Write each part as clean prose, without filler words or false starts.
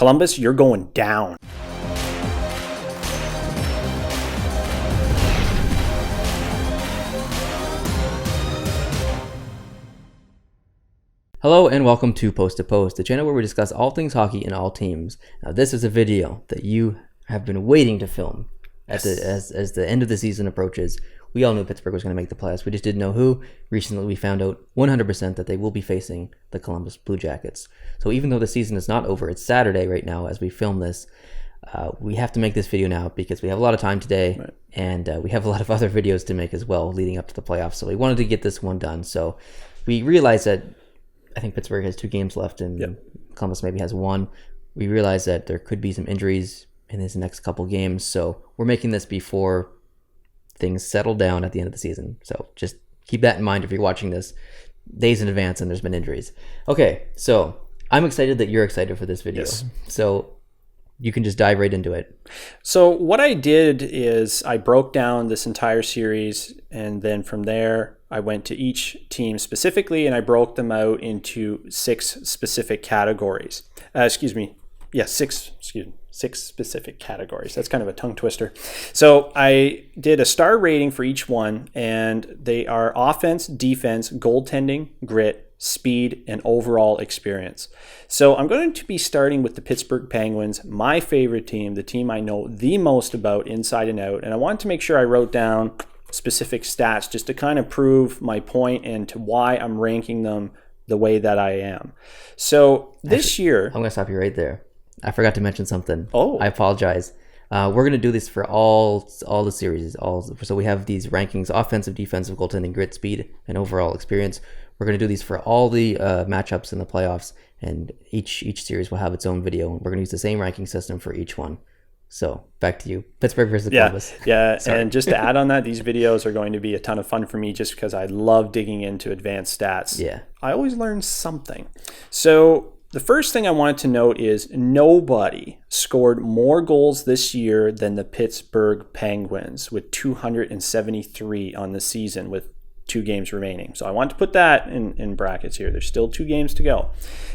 Columbus, you're going down. Hello and welcome to Post to Post, the channel where we discuss all things hockey and all teams. Now, this is a video that you have been waiting to film as the end of the season approaches. We all knew Pittsburgh was going to make the playoffs. We just didn't know who. Recently, we found out 100% that they will be facing the Columbus Blue Jackets. So even though the season is not over, it's Saturday right now as we film this. We have to make this video now because we have a lot of time today, right. And we have a lot of other videos to make as well leading up to the playoffs. So we wanted to get this one done. So we realized that I think Pittsburgh has 2 games left and Columbus maybe has 1. We realize that there could be some injuries in his next couple games, so we're making this before things settle down at the end of the season. So just keep that in mind if you're watching this days in advance and there's been injuries. Okay, so I'm excited that you're excited for this video. Yes. So you can just dive right into it. So what I did is I broke down this entire series, and then from there I went to each team specifically and I broke them out into 6 specific categories. Six specific categories. That's kind of a tongue twister. So I did a star rating for each one, and they are offense, defense, goaltending, grit, speed, and overall experience. So I'm going to be starting with the Pittsburgh Penguins, my favorite team, the team I know the most about inside and out. And I wanted to make sure I wrote down specific stats just to kind of prove my point and to why I'm ranking them the way that I am. So this year... I'm going to stop you right there. I forgot to mention something. Oh. I apologize. We're going to do this for all the series. So we have these rankings: offensive, defensive, goaltending, grit, speed, and overall experience. We're going to do these for all the matchups in the playoffs, and each series will have its own video. We're going to use the same ranking system for each one. So back to you. Pittsburgh versus Columbus. Yeah. And just to add on that, these videos are going to be a ton of fun for me just because I love digging into advanced stats. Yeah. I always learn something. So the first thing I wanted to note is nobody scored more goals this year than the Pittsburgh Penguins with 273 on the season with 2 games remaining. So I want to put that in brackets here. There's still 2 games to go.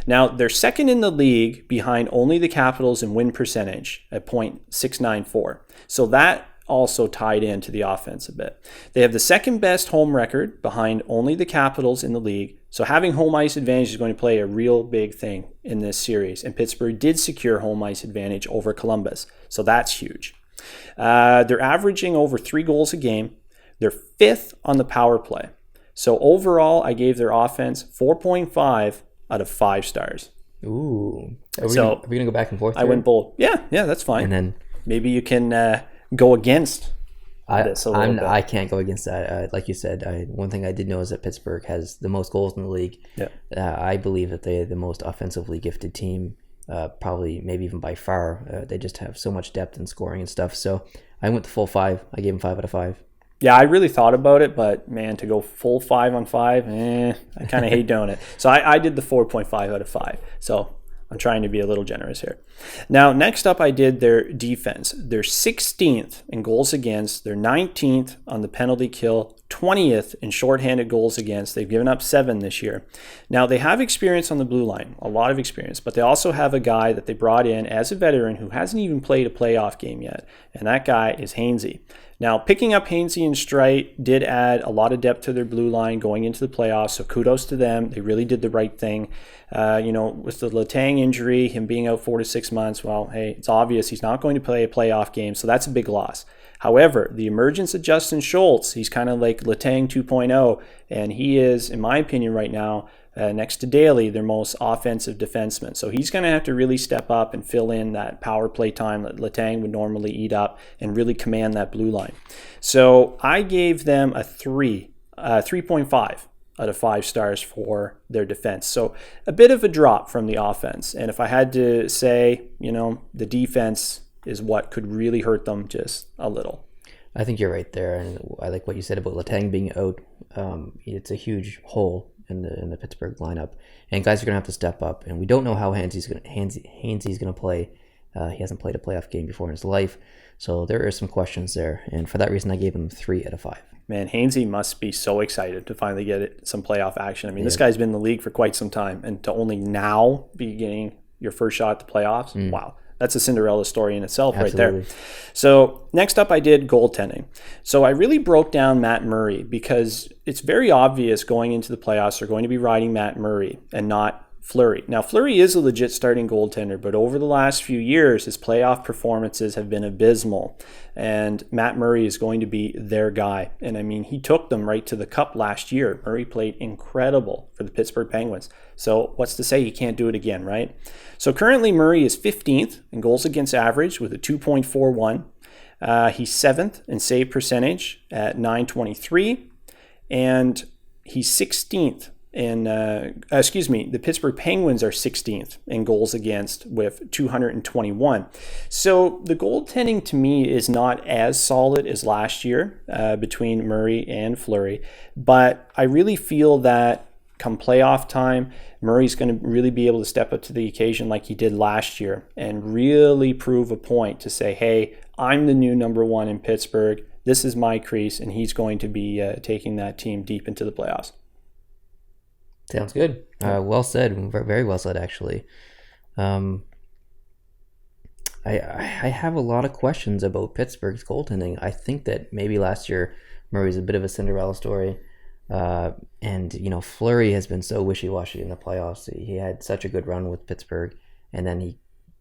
Now, they're second in the league behind only the Capitals in win percentage at .694. So that also tied into the offense a bit. They have the second best home record behind only the Capitals in the league. So having home ice advantage is going to play a real big thing in this series. And Pittsburgh did secure home ice advantage over Columbus. So that's huge. They're averaging over 3 goals a game. They're 5th on the power play. So overall, I gave their offense 4.5 out of 5 stars. Ooh. Are we going to go back and forth here? I went bold. Yeah, that's fine. And then maybe you can go against this a little bit. I can't go against that. Like you said, one thing I did know is that Pittsburgh has the most goals in the league. Yeah. I believe that they're the most offensively gifted team, probably maybe even by far. They just have so much depth in scoring and stuff. So I went the full 5. I gave them 5 out of 5. Yeah, I really thought about it, but man, to go full 5 on 5, I kind of hate doing it. So I did the 4.5 out of 5. So I'm trying to be a little generous here. Now, next up, I did their defense. They're 16th in goals against. They're 19th on the penalty kill, 20th in shorthanded goals against. They've given up 7 this year. Now, they have experience on the blue line, a lot of experience, but they also have a guy that they brought in as a veteran who hasn't even played a playoff game yet, and that guy is Hainsey. Now, picking up Hainsey and Streit did add a lot of depth to their blue line going into the playoffs, so kudos to them. They really did the right thing. With the Letang injury, him being out 4 to 6 months, well, hey, it's obvious he's not going to play a playoff game, so that's a big loss. However, the emergence of Justin Schultz, he's kind of like Letang 2.0, and he is, in my opinion right now, next to Daly, their most offensive defenseman. So he's going to have to really step up and fill in that power play time that Letang would normally eat up and really command that blue line. So I gave them a 3.5 out of 5 stars for their defense. So a bit of a drop from the offense. And if I had to say, the defense is what could really hurt them just a little. I think you're right there. And I like what you said about Letang being out. It's a huge hole in the Pittsburgh lineup, and guys are going to have to step up. And we don't know how Hainsey's going to play. He hasn't played a playoff game before in his life, so there are some questions there. And for that reason, I gave him 3 out of 5. Man, Hainsey must be so excited to finally get some playoff action. I mean, This guy's been in the league for quite some time, and to only now be getting your first shot at the playoffs. Wow. That's a Cinderella story in itself. Absolutely. Right there. So next up, I did goaltending. So I really broke down Matt Murray because it's very obvious going into the playoffs they're going to be riding Matt Murray and not Fleury. Now, Fleury is a legit starting goaltender, but over the last few years, his playoff performances have been abysmal. And Matt Murray is going to be their guy. And I mean, he took them right to the cup last year. Murray played incredible for the Pittsburgh Penguins. So what's to say he can't do it again, right? So currently, Murray is 15th in goals against average with a 2.41. He's 7th in save percentage at 923. And he's 16th. And the Pittsburgh Penguins are 16th in goals against with 221. So the goaltending to me is not as solid as last year between Murray and Fleury, but I really feel that come playoff time, Murray's going to really be able to step up to the occasion like he did last year and really prove a point to say, hey, I'm the new number one in Pittsburgh. This is my crease, and he's going to be taking that team deep into the playoffs. Sounds good. Well said. Very well said, actually. I have a lot of questions about Pittsburgh's goaltending. I think that maybe last year Murray's a bit of a Cinderella story. And, Fleury has been so wishy-washy in the playoffs. He had such a good run with Pittsburgh. And then I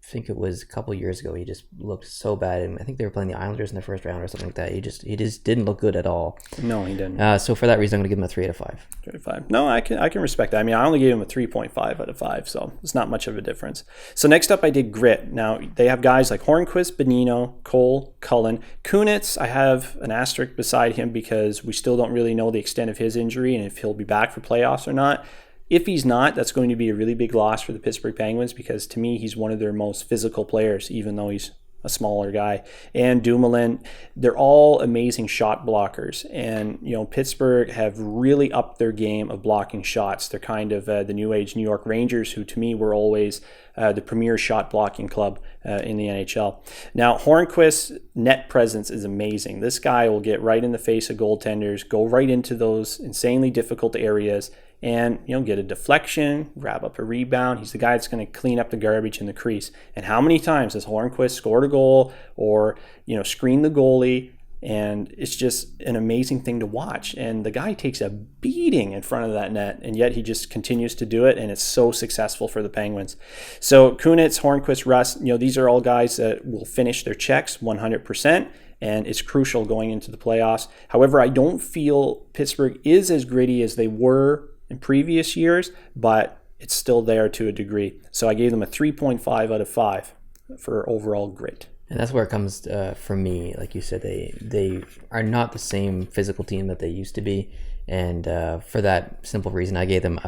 think it was a couple of years ago, he just looked so bad. And I think they were playing the Islanders in the first round or something like that. He just didn't look good at all. No, he didn't. So for that reason, I'm going to give him a 3 out of 5. 3 out of 5. No, I can respect that. I mean, I only gave him a 3.5 out of 5, so it's not much of a difference. So next up, I did grit. Now, they have guys like Hornquist, Bonino, Cole, Cullen. Kunitz, I have an asterisk beside him because we still don't really know the extent of his injury and if he'll be back for playoffs or not. If he's not, that's going to be a really big loss for the Pittsburgh Penguins because to me, he's one of their most physical players, even though he's a smaller guy. And Dumoulin, they're all amazing shot blockers. And, Pittsburgh have really upped their game of blocking shots. They're kind of the new age New York Rangers, who to me were always the premier shot blocking club in the NHL. Now, Hornquist's net presence is amazing. This guy will get right in the face of goaltenders, go right into those insanely difficult areas, and get a deflection, grab up a rebound. He's the guy that's going to clean up the garbage in the crease. And how many times has Hornquist scored a goal or screened the goalie? And it's just an amazing thing to watch. And the guy takes a beating in front of that net, and yet he just continues to do it, and it's so successful for the Penguins. So Kunitz, Hornquist, Rust, these are all guys that will finish their checks 100%. And it's crucial going into the playoffs. However, I don't feel Pittsburgh is as gritty as they were in previous years, but it's still there to a degree. So I gave them a 3.5 out of 5 for overall grit. And that's where it comes for me. Like you said, they are not the same physical team that they used to be. And for that simple reason, I gave them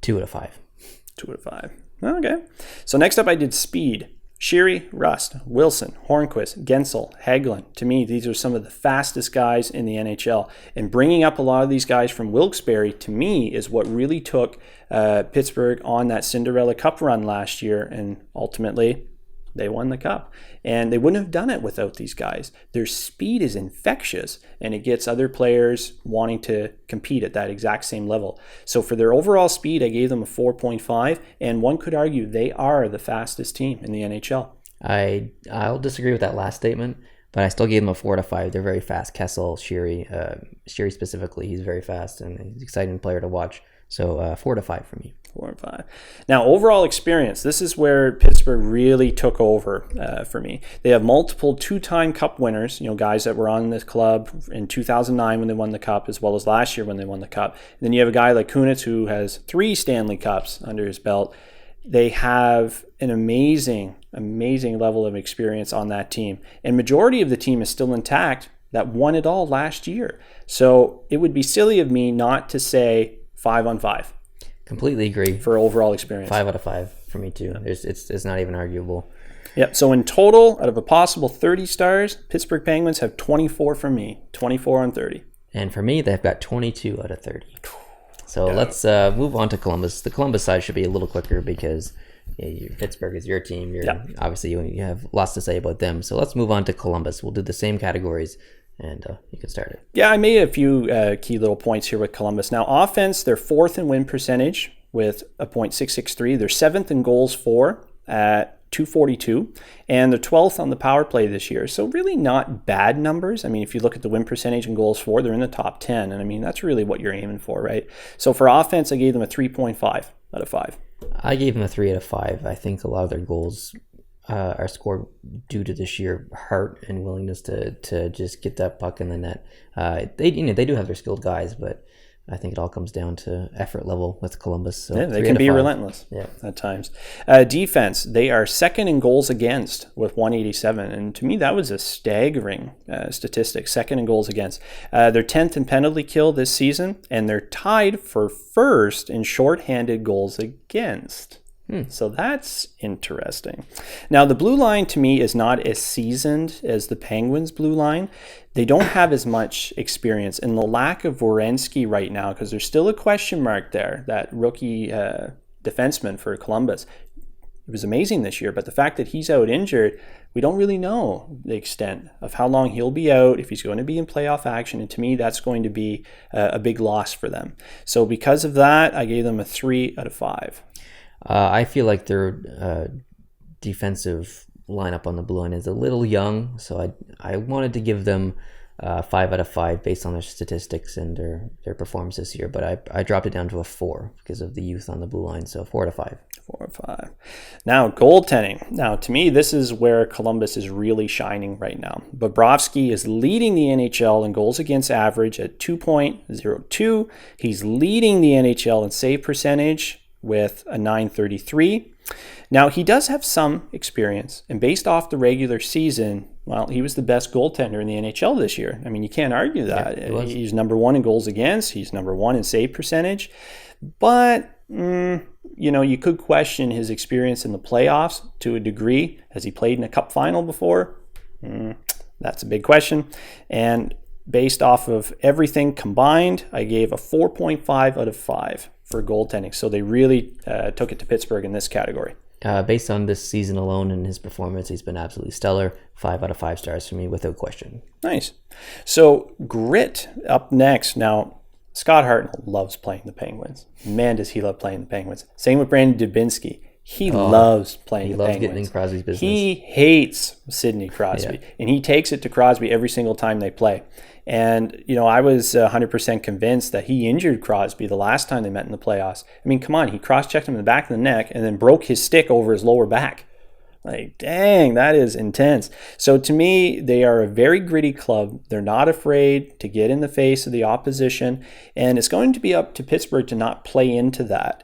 2 out of 5. 2 out of 5. Okay. So next up, I did speed. Sheary, Rust, Wilson, Hornquist, Gensel, Hagelin. To me, these are some of the fastest guys in the NHL. And bringing up a lot of these guys from Wilkes-Barre, to me, is what really took Pittsburgh on that Cinderella Cup run last year. And ultimately, they won the Cup. And they wouldn't have done it without these guys. Their speed is infectious, and it gets other players wanting to compete at that exact same level. So for their overall speed, I gave them a 4.5, and one could argue they are the fastest team in the NHL. I'll disagree with that last statement, but I still gave them a 4 out of 5. They're very fast. Kessel, Sheary specifically, he's very fast, and he's an exciting player to watch. So 4 out of 5 for me. 4 and 5. Now, overall experience. This is where Pittsburgh really took over for me. They have multiple 2-time Cup winners, guys that were on this club in 2009 when they won the Cup, as well as last year when they won the Cup. And then you have a guy like Kunitz who has 3 Stanley Cups under his belt. They have an amazing level of experience on that team. And majority of the team is still intact that won it all last year. So it would be silly of me not to say 5 on 5. Completely agree. For overall experience. 5 out of 5 for me too. Yeah. It's not even arguable. Yep. So in total, out of a possible 30 stars, Pittsburgh Penguins have 24 from me. 24 on 30. And for me, they've got 22 out of 30. So let's move on to Columbus. The Columbus side should be a little quicker because Pittsburgh is your team. Obviously, you have lots to say about them. So let's move on to Columbus. We'll do the same categories. And you can start it. Yeah, I made a few key little points here with Columbus. Now, offense, they're 4th in win percentage with a .663. They're 7th in goals for at 242, and they're 12th on the power play this year. So really not bad numbers. I mean, if you look at the win percentage and goals for, they're in the top 10. And I mean, that's really what you're aiming for, right? So for offense, I gave them a 3.5 out of 5. I gave them a 3 out of 5. I think a lot of their goals are scored due to the sheer heart and willingness to just get that puck in the net. They do have their skilled guys, but I think it all comes down to effort level with Columbus. So yeah, they can be relentless at times. Defense, they are second in goals against with 187. And to me, that was a staggering statistic, second in goals against. They're 10th in penalty kill this season, and they're tied for first in shorthanded goals against. So that's interesting. Now, the blue line to me is not as seasoned as the Penguins' blue line. They don't have as much experience. And the lack of Werenski right now, because there's still a question mark there, that rookie defenseman for Columbus. It was amazing this year, but the fact that he's out injured, we don't really know the extent of how long he'll be out, if he's going to be in playoff action. And to me, that's going to be a big loss for them. So because of that, I gave them a 3 out of 5. I feel like their defensive lineup on the blue line is a little young, so I wanted to give them 5 out of 5 based on their statistics and their performance this year, but I dropped it down to a 4 because of the youth on the blue line, so 4 out of 5. 4 or 5. Now, goaltending. Now, to me, this is where Columbus is really shining right now. Bobrovsky is leading the NHL in goals against average at 2.02. He's leading the NHL in save percentage with a 933. Now, he does have some experience, and based off the regular season, well, he was the best goaltender in the NHL this year. I mean, you can't argue that. Yeah, he's number 1 in goals against. He's number 1 in save percentage. But, you could question his experience in the playoffs to a degree. Has he played in a cup final before? That's a big question. And based off of everything combined, I gave a 4.5 out of 5 for goaltending. So they really took it to Pittsburgh in this category. Based on this season alone and his performance, he's been absolutely stellar. 5 out of 5 stars for me without question. Nice. So grit up next. Now, Scott Hartnell loves playing the Penguins. Man, does he love playing the Penguins. Same with Brandon Dubinsky. He loves playing the Penguins. He loves getting in Crosby's business. He hates Sidney Crosby, and he takes it to Crosby every single time they play. And, I was 100% convinced that he injured Crosby the last time they met in the playoffs. I mean, come on, he cross-checked him in the back of the neck and then broke his stick over his lower back. Like, dang, that is intense. So to me, they are a very gritty club. They're not afraid to get in the face of the opposition. And it's going to be up to Pittsburgh to not play into that.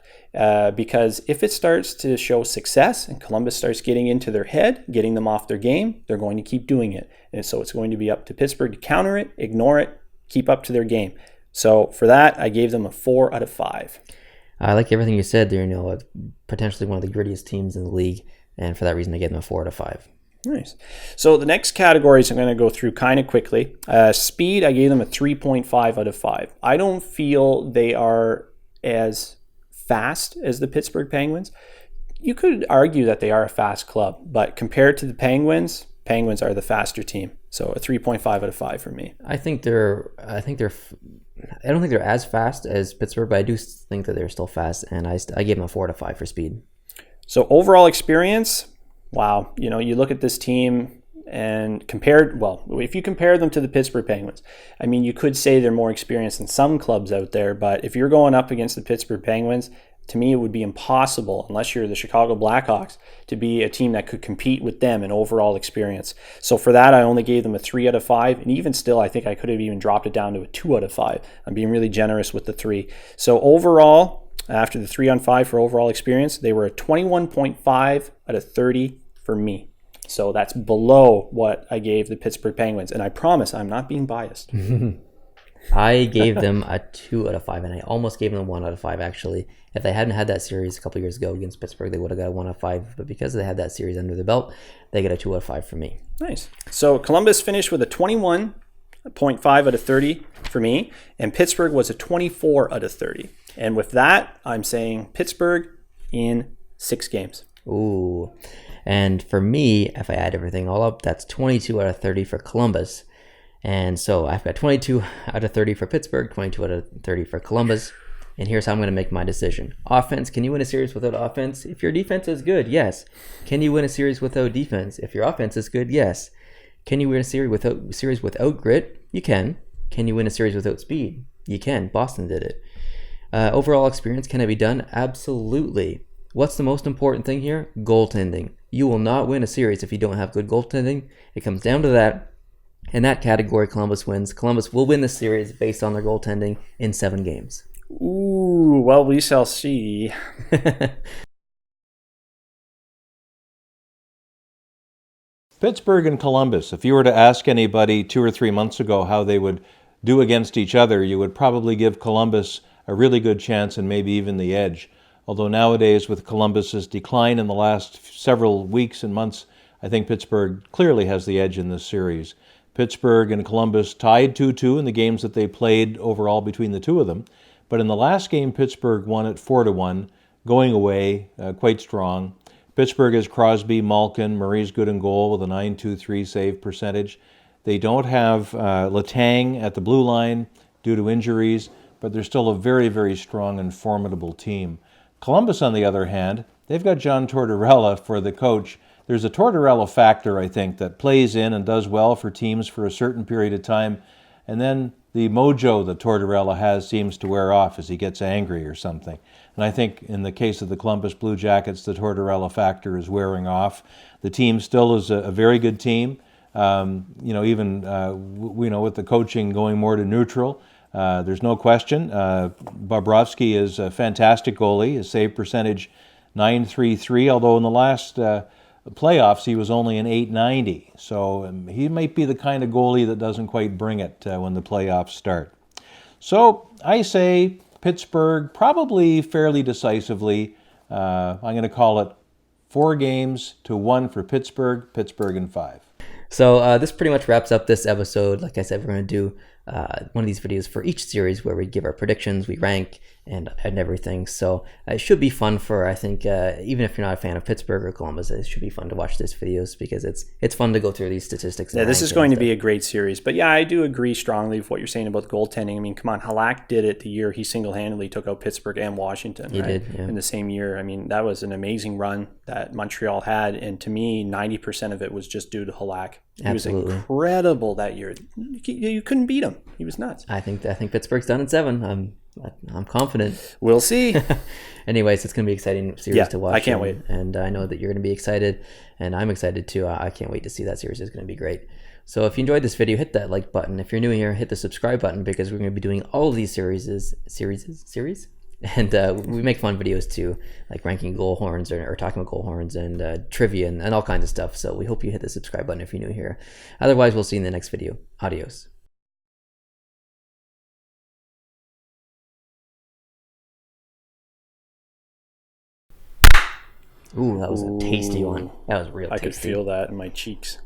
Because if it starts to show success and Columbus starts getting into their head, getting them off their game, they're going to keep doing it. And so it's going to be up to Pittsburgh to counter it, ignore it, keep up to their game. So for that, I gave them a 4 out of 5. I like everything you said there. Potentially one of the grittiest teams in the league. And for that reason, I gave them a 4 out of 5. Nice. So the next categories I'm going to go through kind of quickly. Speed, I gave them a 3.5 out of 5. I don't feel they are as fast as the Pittsburgh Penguins. You could argue that they are a fast club, but compared to the Penguins are the faster team. So a 3.5 out of 5 for me. I don't think they're as fast as Pittsburgh, but I do think that they're still fast, and I gave them a 4 out of 5 for speed. So overall experience, wow. You look at this team and if you compare them to the Pittsburgh Penguins, I mean, you could say they're more experienced than some clubs out there, but if you're going up against the Pittsburgh Penguins, to me, it would be impossible, unless you're the Chicago Blackhawks, to be a team that could compete with them in overall experience. So for that, I only gave them a 3 out of 5. And even still, I think I could have even dropped it down to a 2 out of 5. I'm being really generous with the 3. So overall, after the 3 on 5 for overall experience, they were a 21.5 out of 30 for me. So that's below what I gave the Pittsburgh Penguins. And I promise I'm not being biased. I gave them a 2 out of 5, and I almost gave them a 1 out of 5, actually. If they hadn't had that series a couple years ago against Pittsburgh, they would have got a 1 out of 5. But because they had that series under the belt, they get a 2 out of 5 from me. Nice. So Columbus finished with a 21.5 out of 30 for me, and Pittsburgh was a 24 out of 30. And with that, I'm saying Pittsburgh in 6 games. Ooh. And for me, if I add everything all up, that's 22 out of 30 for Columbus. And so I've got 22 out of 30 for Pittsburgh, 22 out of 30 for Columbus. and here's how I'm going to make my decision. Offense, can you win a series without offense? If your defense is good, yes. Can you win a series without defense? If your offense is good, yes. Can you win a series without grit? You can. Can you win a series without speed? You can. Boston did it. Overall experience, can it be done? Absolutely. What's the most important thing here? Goaltending. You will not win a series if you don't have good goaltending. It comes down to that. In that category, Columbus wins. Columbus will win the series based on their goaltending in 7 games. Ooh, well, we shall see. Pittsburgh and Columbus, if you were to ask anybody 2 or 3 months ago how they would do against each other, you would probably give Columbus a really good chance and maybe even the edge. Although nowadays, with Columbus's decline in the last several weeks and months, I think Pittsburgh clearly has the edge in this series. Pittsburgh and Columbus tied 2-2 in the games that they played overall between the two of them. But in the last game, Pittsburgh won it 4-1, going away quite strong. Pittsburgh has Crosby, Malkin, Murray's good in goal with a .923 save percentage. They don't have Letang at the blue line due to injuries, but they're still a very, very strong and formidable team. Columbus, on the other hand, they've got John Tortorella for the coach. There's a Tortorella factor, I think, that plays in and does well for teams for a certain period of time, and then the mojo that Tortorella has seems to wear off as he gets angry or something. And I think in the case of the Columbus Blue Jackets, the Tortorella factor is wearing off. The team still is a very good team. Even with the coaching going more to neutral, there's no question. Bobrovsky is a fantastic goalie. His save percentage .933, although in the last playoffs he was only an .890. So he might be the kind of goalie that doesn't quite bring it when the playoffs start. So I say Pittsburgh probably fairly decisively. I'm going to call it 4-1 for Pittsburgh. Pittsburgh in 5. So this pretty much wraps up this episode. Like I said, we're going to do one of these videos for each series where we give our predictions, we rank, and everything. So it should be fun for, I think, even if you're not a fan of Pittsburgh or Columbus, it should be fun to watch these videos because it's fun to go through these statistics. Yeah, this is going to be a great series. But yeah, I do agree strongly with what you're saying about goaltending. I mean, come on, Halak did it the year he single-handedly took out Pittsburgh and Washington. He right? did, yeah. In the same year. I mean, that was an amazing run that Montreal had. And to me, 90% of it was just due to Halak. He Absolutely. was incredible that year. You couldn't beat him. He was nuts. I think Pittsburgh's done in 7. I'm confident. We'll see. Anyways, it's going to be an exciting series to watch. I can't wait. And I know that you're going to be excited, and I'm excited too. I can't wait to see that series. It's going to be great. So if you enjoyed this video, hit that like button. If you're new here, hit the subscribe button because we're going to be doing all of these series. And we make fun videos too, like ranking goal horns or talking about goal horns and trivia and all kinds of stuff. So we hope you hit the subscribe button if you're new here. Otherwise, we'll see you in the next video. Adios. Ooh, that was a tasty one. That was real tasty. I could feel that in my cheeks.